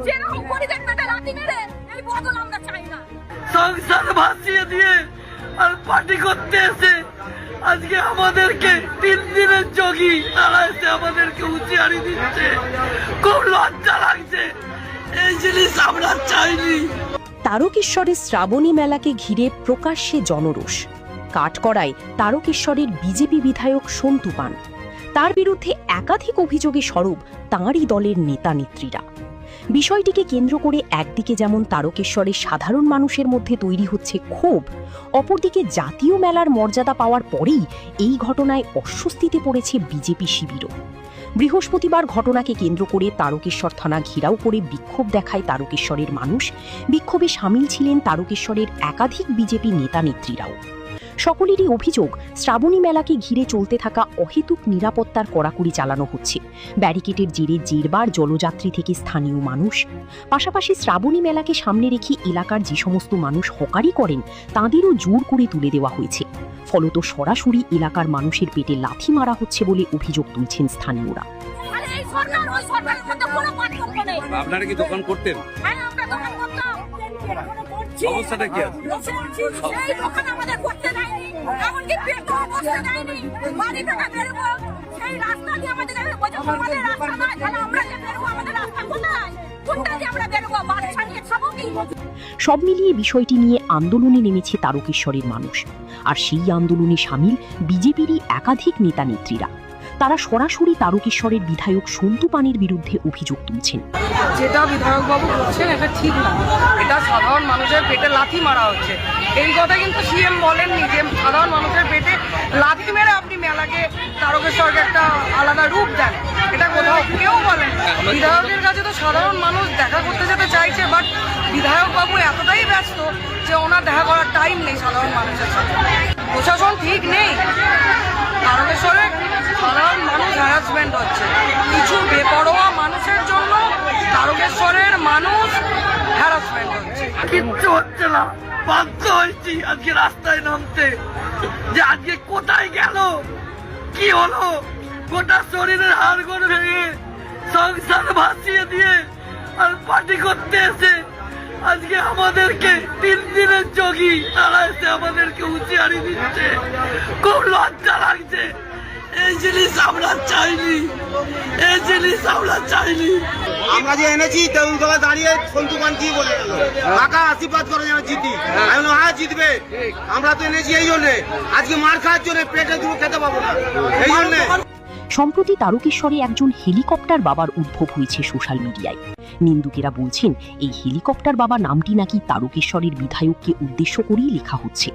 যেরকম পরিবেশ পেতে লাথি মেরে এই বদল আমরা চাই না। সংসার ভাসিয়ে দিয়ে আর পার্টি করতে এসে আজকে আমাদেরকে 3 দিনের যোগী তারা এসে আমাদেরকে হুঁশিয়ারি দিচ্ছে। খুব লজ্জা লাগছে, এই জিনিস আমরা চাইনি। তারকেশ্বরের শ্রাবণী মেলাকে ঘিরে প্রকাশ্যে জনরোষ। কাঠগড়ায় তারকেশ্বরের বিজেপি বিধায়ক সন্তু পান। তার বিরুদ্ধে একাধিক অভিযোগে সরব তাঁরই দলের নেতা নেত্রীরা। বিষয়টিকে কেন্দ্র করে একদিকে যেমন তারকেশ্বরের সাধারণ মানুষের মধ্যে তৈরি হচ্ছে ক্ষোভ, অপরদিকে জাতীয় মেলার মর্যাদা পাওয়ার পরেই এই ঘটনায় অস্বস্তিতে পড়েছে বিজেপি শিবিরও। বৃহস্পতিবার ঘটনাকে কেন্দ্র করে তারকেশ্বর থানা ঘেরাও করে বিক্ষোভ দেখায় তারকেশ্বরের মানুষ। বিক্ষোভে সামিল ছিলেন তারকেশ্বরের একাধিক বিজেপি নেতা নেত্রীরাও। সকলেরই অভিযোগ, শ্রাবণী মেলাকে ঘিরে চলতে থাকা অহেতুক নিরাপত্তার কড়াকড়ি চালানো হচ্ছে। ব্যারিকেডের জেরে জেরবার জলযাত্রী থেকে স্থানীয় মানুষ। পাশাপাশি শ্রাবণী মেলাকে সামনে রেখে এলাকার যে সমস্ত মানুষ হকারি করেন তাঁদেরও জোর করে তুলে দেওয়া হয়েছে। ফলত সরাসরি এলাকার মানুষের পেটে লাথি মারা হচ্ছে বলে অভিযোগ তুলছেন স্থানীয়রা। আরে এই সরকার ওই সরকারের মধ্যে কোনো পার্থক্য নেই। আপনারা কি দোকান করতেন? হ্যাঁ, আমরা দোকান করতাম। সমস্যাটা কি আছে? সেই দোকান আমাদের করতে দেয়নি, এমনকি পেটও বসতে দেয়নি। বাড়ি থেকে বেরোবো, সেই রাস্তা দিয়ে আমাদের আমাদের রাস্তা নয়, তাহলে আমরা যে বেরোবো আমাদের রাস্তা কোথায়? কোনটা দিয়ে আমরা বেরোবো? বাচ্চা নিয়ে খাবো কি? সব মিলিয়ে বিষয়টি নিয়ে আন্দোলনে নেমেছে তারকেশ্বরের মানুষ। আর সেই আন্দোলনে সামিল বিজেপিরই একাধিক নেতা নেত্রীরা। তারা সরাসরি তারকেশ্বরের বিধায়ক সন্তু পানের বিরুদ্ধে অভিযোগ তুলছেন। যেটা বিধায়ক বাবু করছেন এটা ঠিক না, এটা সাধারণ মানুষের পেটে লাথি মারা হচ্ছে। এই কথা কিন্তু সিএম বলেননি যে সাধারণ মানুষের পেটে লাথি মেরে আপনি মেলাকে তারকেশ্বরকে একটা আলাদা রূপ দেন, এটা কোথাও কেউ বলেন। বিধায়কের কাছে তো সাধারণ মানুষ দেখা করতে যেতে চাইছে, বাট বিধায়ক বাবু এতটাই ব্যস্ত যে ওনার দেখা করার টাইম নেই সাধারণ মানুষের সাথে। প্রশাসন ঠিক নেই, তারকেশ্বরে সাধারণ মানুষ হ্যারাসমেন্ট হচ্ছে। কিছু বেপরোয়া মানুষের জন্য তারকেশ্বরের মানুষ হ্যারাসমেন্ট হচ্ছে। কিচ্ছু হচ্ছে না, বাধ্য হয়েছি আজকে রাস্তায় নামতে। যে আজকে কোথায় গেল, কি হলো? গোটা শরীরের হাড়গোড় ভেঙে সংসার ভাসিয়ে দিয়ে আর পার্টি করতে এসে আজকে আমাদেরকে 3 দিনের যোগী তারা এসে আমাদেরকে হুঁশিয়ারি দিচ্ছে। খুব লজ্জা লাগছে, এই জিনিস আমরা চাইনি, এই জিনিস আমরা চাইনি। আমরা যে এনেছি তেমন তলায় দাঁড়িয়ে সন্তু পান কি বলে গেল, কাকা আশীর্বাদ করে যেন জিতি। আমি বললাম হ্যাঁ জিতবে, আমরা তো এনেছি এই জন্যে, আজকে মার খাওয়ার জন্য, পেটে দুটো খেতে পাবো না এই জন্যে। সম্প্রতি তারকেশ্বরে একজন হেলিকপ্টার বাবার উদ্ভব হয়েছে সোশ্যাল মিডিয়ায়। নিন্দুকেরা বলছেন এই হেলিকপ্টার বাবা নামটি নাকি তারকেশ্বরের বিধায়ককে উদ্দেশ্য করেই লেখা হচ্ছে।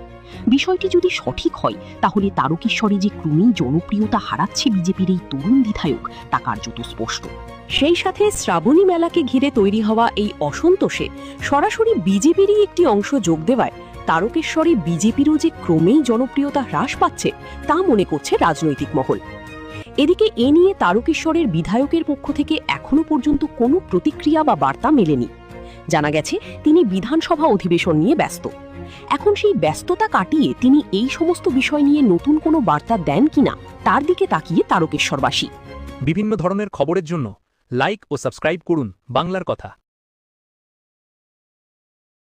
বিষয়টি যদি সঠিক হয় তাহলে তারকেশ্বরে যে ক্রমেই জনপ্রিয়তা হারাচ্ছে বিজেপির এই তরুণ বিধায়ক তা কার্যত স্পষ্ট। সেই সাথে শ্রাবণী মেলাকে ঘিরে তৈরি হওয়া এই অসন্তোষে সরাসরি বিজেপিরই একটি অংশ যোগ দেওয়ায় তারকেশ্বরে বিজেপিরও যে ক্রমেই জনপ্রিয়তা হ্রাস পাচ্ছে তা মনে করছে রাজনৈতিক মহল। এদিকে এ নিয়ে তারকেশ্বরের বিধায়কের পক্ষ থেকে এখনো পর্যন্ত কোনো প্রতিক্রিয়া বা বার্তা মেলেনি। জানা গেছে তিনি বিধানসভা অধিবেশন নিয়ে ব্যস্ত। এখন সেই ব্যস্ততা কাটিয়ে তিনি এই সমস্ত বিষয় নিয়ে নতুন কোনো বার্তা দেন কিনা তার দিকে তাকিয়ে তারকেশ্বরবাসী। বিভিন্ন ধরনের খবরের জন্য লাইক ও সাবস্ক্রাইব করুন বাংলার কথা।